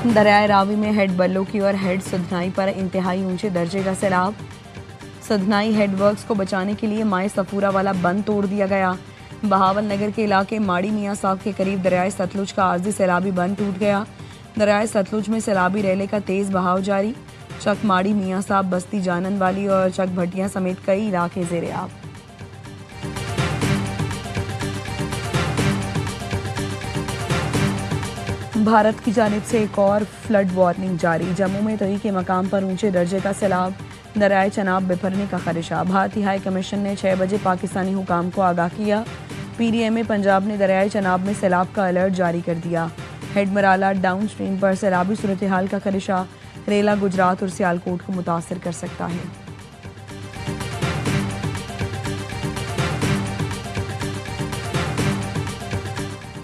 दरियाए रावी में हेड बल्लोकी और हेड सुधनाई पर इंतहाई ऊंचे दर्जे का सैलाब। सुधनाई हेड वर्क्स को बचाने के लिए माए सफूरा वाला बंद तोड़ दिया गया। बहावल नगर के इलाके माड़ी मियाँ साहब के करीब दरियाए सतलुज का आर्जी सैलाबी बंद टूट गया। दरियाए सतलुज में सैलाबी रेले का तेज बहाव जारी। चक माड़ी मियाँ साहब, बस्ती जानन वाली और चक भटिया समेत कई इलाके ज़ेरे आब। भारत की जानिब से एक और फ्लड वार्निंग जारी। जम्मू में तरी के मकाम पर ऊंचे दर्जे का सैलाब, दरियाए चनाब बिफरने का खदशा। भारतीय हाई कमीशन ने 6 बजे पाकिस्तानी हुकाम को आगाह किया। PDMA पंजाब ने दरियाए चनाब में सैलाब का अलर्ट जारी कर दिया। हेड मराला डाउन स्ट्रीम पर सैलाबी सूरत हाल का खदशा रेला गुजरात और सियालकोट को मुतासर कर सकता है।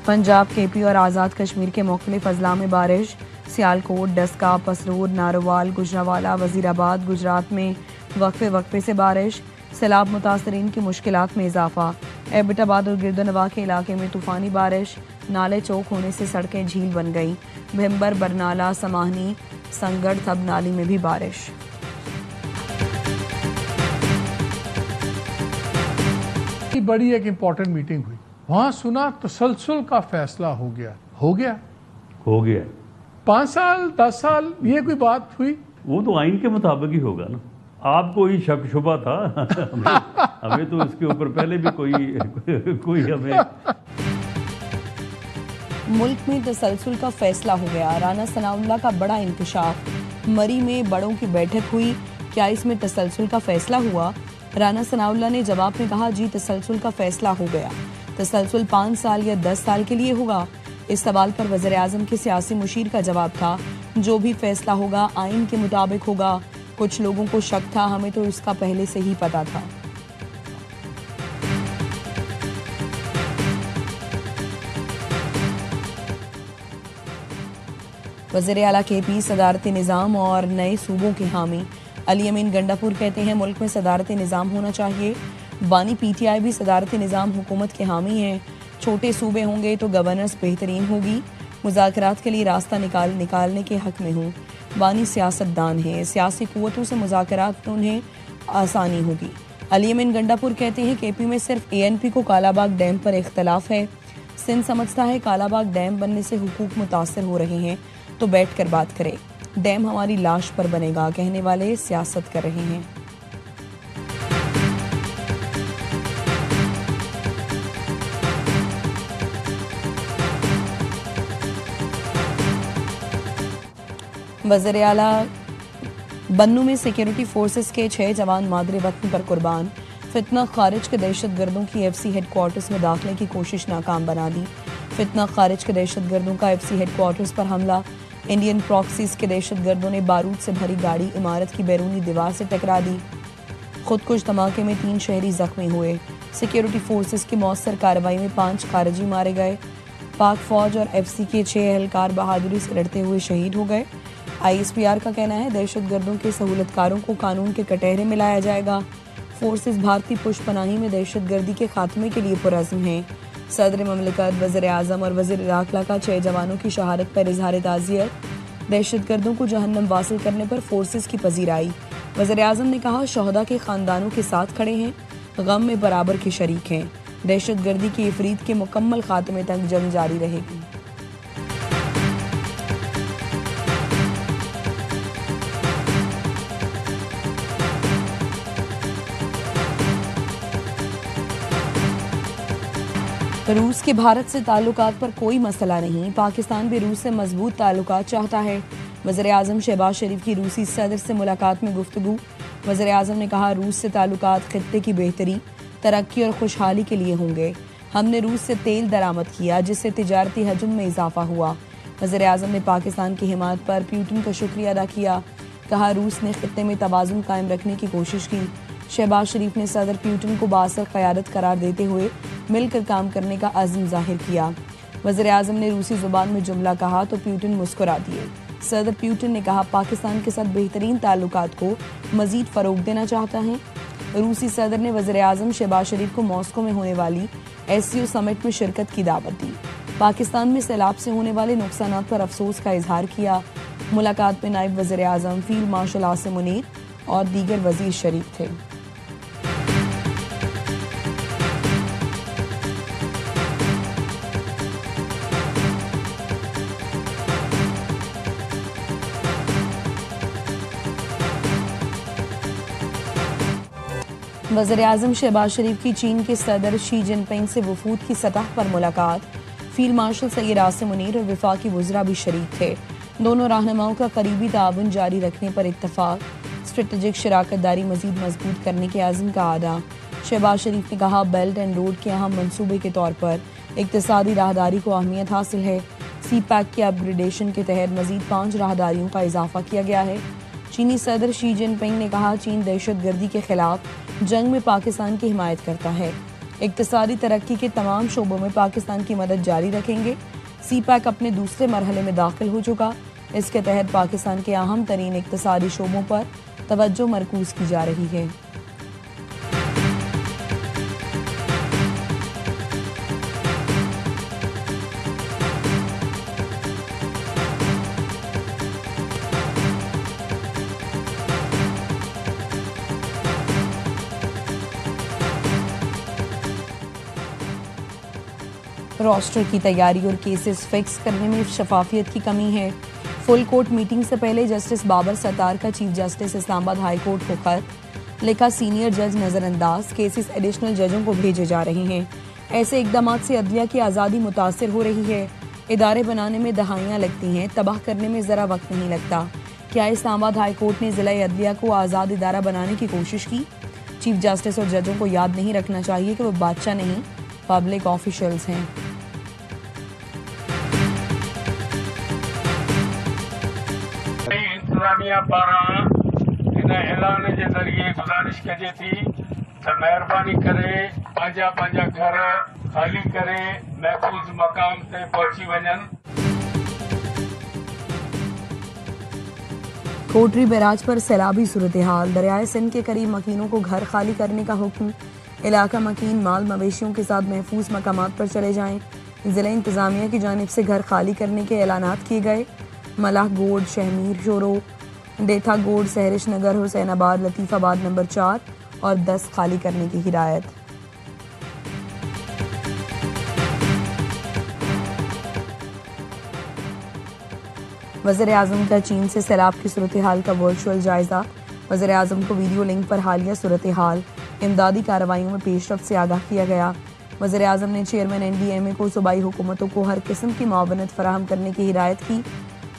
पंजाब, KP और आज़ाद कश्मीर के मुख्तलिफ अजला में बारिश। सियालकोट, डस्का, पसरूर, नारोवाल, गुजरावाला, वजीराबाद, गुजरात में वक्फे से बारिश। सैलाब मुतासरीन की मुश्किलात में इजाफा। एबटाबाद और गिरदनवा के इलाके में तूफानी बारिश। नाले चौक होने से सड़कें झील बन गई। भिम्बर, बरनाला, समाहनी, संगड़, थब नाली में भी बारिश। बड़ी एक इम्पोर्टेंट मीटिंग हुई, वहां सुना तसलसल का फैसला हो गया 5 साल 10 साल ये कोई बात हुई? वो तो आइन के मुताबिक ही होगा ना। आपको ही शक शुबा था हमें तो इसके ऊपर पहले भी कोई हमें। मुल्क में तसलसल का फैसला हो गया। राना सनाउल्लाह का बड़ा इंकशाफ। मरी में बड़ों की बैठक हुई, क्या इसमें तसलसल का फैसला हुआ? राना सनाउल्लाह ने जवाब में कहा, जी तसलसल का फैसला हो गया। तसलसल 5 साल या 10 साल के लिए होगा? इस सवाल पर वज़ीर आज़म के सियासी मुशीर का जवाब था, जो भी फैसला होगा आइन के मुताबिक होगा। कुछ लोगों को शक था, हमें तो इसका पहले से ही पता था। वज़ीर आला KP सदारती निज़ाम और नए सूबों के हामी। अली अमीन गंडापुर कहते हैं, मुल्क में सदारती निज़ाम होना चाहिए। बानी PTI भी सदारती निज़ाम हुकूमत के हामी हैं। छोटे सूबे होंगे तो गवर्नेंस बेहतरीन होगी। मुज़ाकरात के लिए रास्ता निकालने के हक में हूँ। बानी सियासतदान हैं, सियासी कुव्वतों से मुज़ाकरात उन्हें आसानी होगी। अली अमीन गंडापुर कहते हैं, KP में सिर्फ ANP को कालाबाग डैम पर इख्तलाफ है। सिंध समझता है कालाबाग डैम बनने से हुकूक मुतासर हो रहे हैं, तो बैठ कर बात करें। डैम हमारी लाश पर बनेगा कहने वाले सियासत कर रहे हैं। वज़ीर आला बन्नू में सिक्योरिटी फोर्सेस के 6 जवान मादरे वतन पर कुर्बान। फितना खारिज के दहशत गर्दों की FC हेडक्वार्टर्स में दाखिले की कोशिश नाकाम बना दी। फितना खारिज के दहशत गर्दों का FC हेडक्वार्टर्स पर हमला। इंडियन प्रॉक्सीज के दहशत गर्दों ने बारूद से भरी गाड़ी इमारत की बैरूनी दीवार से टकरा दी। खुदकुश धमाके में 3 शहरी जख्मी हुए। सिक्योरिटी फोर्सेस की मौसर कार्रवाई में 5 खारजी मारे गए। पाक फौज और FC के 6 एहलकार बहादुरी से लड़ते हुए शहीद हो गए। ISPR का कहना है, दहशत गर्दों के सहूलतकारों को कानून के कटहरे में लाया जाएगा। फोर्सेस भारतीय पुष्पनाही में दहशत गर्दी के खात्मे के लिए पुरज़्म हैं। सदर ममलिकत, वज़ीर आज़म और वज़ीर दाखिला का 6 जवानों की शहादत पर इजहार ताज़ियत। दहशत गर्दों को जहन्नम वासिल करने पर फोर्सेस की पजीराई। वज़ीर आज़म ने कहा, शहदा के खानदानों के साथ खड़े हैं, गम में बराबर के शरीक हैं। दहशत गर्दी की इफरीत के मुकम्मल खात्मे तक जंग जारी रहेगी। रूस के भारत से ताल्लुकात पर कोई मसला नहीं। पाकिस्तान भी रूस से मजबूत ताल्लुकात चाहता है। वज़ीर आज़म शहबाज शरीफ की रूसी सदर से मुलाकात में गुफ्तगू। वज़ीर आज़म ने कहा, रूस से ताल्लुकात खित्ते की बेहतरी, तरक्की और खुशहाली के लिए होंगे। हमने रूस से तेल दरामद किया, जिससे तिजारती हजम में इजाफा हुआ। वज़ीर आज़म ने पाकिस्तान की हिमायत पर पुतिन का शुक्रिया अदा किया। कहा, रूस ने खित्ते में तवाज़ुन कायम रखने की कोशिश की। शहबाज शरीफ ने सदर पुतिन को बाअसर क़यादत करार देते हुए मिलकर काम करने का अज़्म ज़ाहिर किया। वज़ीर आज़म ने रूसी ज़ुबान में जुमला कहा तो पुतिन मुस्कुरा दिए। सदर पुतिन ने कहा, पाकिस्तान के साथ बेहतरीन ताल्लुकात को मज़ीद फ़रोग़ देना चाहता है। रूसी सदर ने वज़ीर आज़म शहबाज शरीफ को मॉस्को में होने वाली SCO समिट में शिरकत की दावत दी। پاکستان میں سیلاب سے ہونے والے نقصانات پر افسوس کا اظہار کیا۔ ملاقات میں نائب وزیر اعظم فیلڈ مارشل عاصم منیر اور دیگر وزیر شریک تھے۔ وزیر اعظم شہباز شریف کی چین کے صدر شی جن پنگ سے وفود کی سطح پر ملاقات، فیلڈ مارشل سید عاصم منیر اور وفاقی وزراء بھی شریک تھے۔ دونوں رہنماؤں کا قریبی تعاون جاری رکھنے پر اتفاق، اسٹریٹجک شراکت داری مزید مضبوط کرنے کے عزم کا اعادہ۔ شہباز شریف نے کہا بیلٹ اینڈ روڈ کے اہم منصوبے کے طور پر اقتصادی راہداری کو اہمیت حاصل ہے۔ سی پیک کے اپ گریڈیشن کے تحت مزید 5 راہداریوں کا اضافہ کیا گیا ہے۔ چینی صدر شی جن پنگ نے کہا چین دہشت گردی کے خلاف جنگ میں پاکستان کی حمایت کرتا ہے، اقتصادی ترقی کے تمام شعبوں میں پاکستان کی مدد جاری رکھیں گے۔ سی پیک اپنے دوسرے مرحلے میں داخل ہو چکا، اس کے تحت پاکستان کے اہم ترین اقتصادی شعبوں پر توجہ مرکوز کی جا رہی ہے۔ روسٹر کی تیاری اور کیسز فکس کرنے میں شفافیت کی کمی ہے۔ فل کورٹ میٹنگ سے پہلے جسٹس بابر ستار کا چیف جسٹس اسلام آباد ہائی کورٹ کو خط لکھا، سینئر جج نظر انداز، کیسز ایڈیشنل ججوں کو بھیجے جا رہے ہیں۔ ایسے اقدامات سے عدلیہ کی آزادی متاثر ہو رہی ہے۔ ادارے بنانے میں دہائیاں لگتی ہیں، تباہ کرنے میں ذرا وقت نہیں لگتا۔ کیا اسلام آباد ہائی کورٹ نے ضلع عدلیہ کو آزاد ادارہ بنانے کی کوشش کی؟ چیف جسٹس اور ججوں کو یاد نہیں رکھنا چاہیے کہ وہ بادشاہ نہیں، پبلک آفیشلز ہیں۔ انتظامیہ پارا ان اعلان کے ذریعے گزارش کجے تھی تو مہربانی کرے پانجا گھر خالی کرے محفوظ مقام تے پہنچی ونن۔ کوٹری بیراج پر سیلابی صورتحال، دریائے سندھ کے قریب مکینوں کو گھر خالی کرنے کا حکم، علاقہ مکین مال مویشیوں کے ساتھ محفوظ مقامات پر چلے جائیں۔ ضلع انتظامیہ کی جانب سے گھر خالی کرنے کے اعلانات کیے گئے۔ ملاح گوڑ، شہمیر شورو، ڈیتھا گوڑ، سہرش نگر، حسین آباد، لطیف آباد نمبر 4 اور 10 خالی کرنے کی ہدایت۔ وزیر اعظم کا چین سے سیلاب کی صورتحال کا ورچوئل جائزہ، وزیر اعظم کو ویڈیو لنک پر حالیہ صورتحال، امدادی کارروائیوں میں پیش رفت سے آگاہ کیا گیا۔ وزیر اعظم نے چیئرمین NDMA کو صوبائی حکومتوں کو ہر قسم کی معاونت فراہم کرنے کی ہدایت کی۔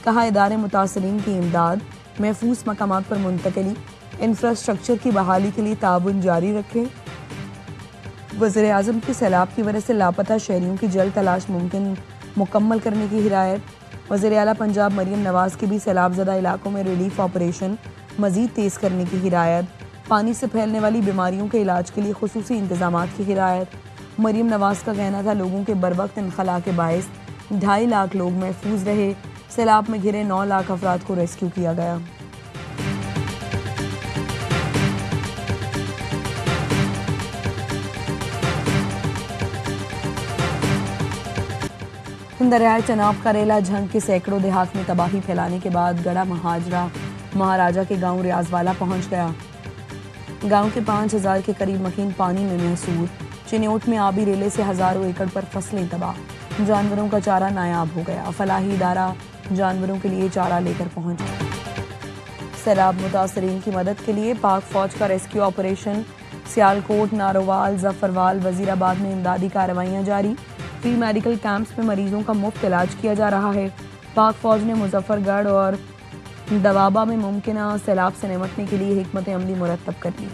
کہا ادارے متاثرین کی امداد، محفوظ مقامات پر منتقلی، انفراسٹرکچر کی بحالی کے لیے تعاون جاری رکھیں۔ وزیر اعظم کی سیلاب کی وجہ سے لاپتہ شہریوں کی جلد تلاش مکمل کرنے کی ہدایت۔ وزیر اعلیٰ پنجاب مریم نواز کی بھی سیلاب زدہ علاقوں میں ریلیف آپریشن مزید تیز کرنے کی ہدایت۔ پانی سے پھیلنے والی بیماریوں کے علاج کے لیے خصوصی انتظامات کی ہدایت۔ مریم نواز کا کہنا تھا لوگوں کے بروقت انخلاء کے باعث 2.5 لاکھ لوگ محفوظ رہے، سیلاب میں گھرے 9 لاکھ افراد کو ریسکیو کیا گیا۔ دریائے چناب کریلا جھنگ کے سینکڑوں دیہات میں تباہی پھیلانے کے بعد گڑھا مہاجرہ مہاراجہ کے گاؤں ریاض والا پہنچ گیا۔ گاؤں کے 5000 کے قریب مکین پانی میں محصور، چنیوٹ میں آبی ریلے سے ہزاروں ایکڑ پر فصلیں تباہ، جانوروں کا چارہ نایاب ہو گیا، فلاحی ادارہ جانوروں کے لیے چارہ لے کر پہنچا۔ سیلاب متاثرین کی مدد کے لیے پاک فوج کا ریسکیو آپریشن، سیالکوٹ، نارووال، ظفروال، وزیر آباد میں امدادی کارروائیاں جاری، فری میڈیکل کیمپس میں مریضوں کا مفت علاج کیا جا رہا ہے۔ پاک فوج نے مظفر گڑھ اور دوابہ میں ممکنہ سیلاب سے نمٹنے کے لیے حکمت عملی مرتب کر لی۔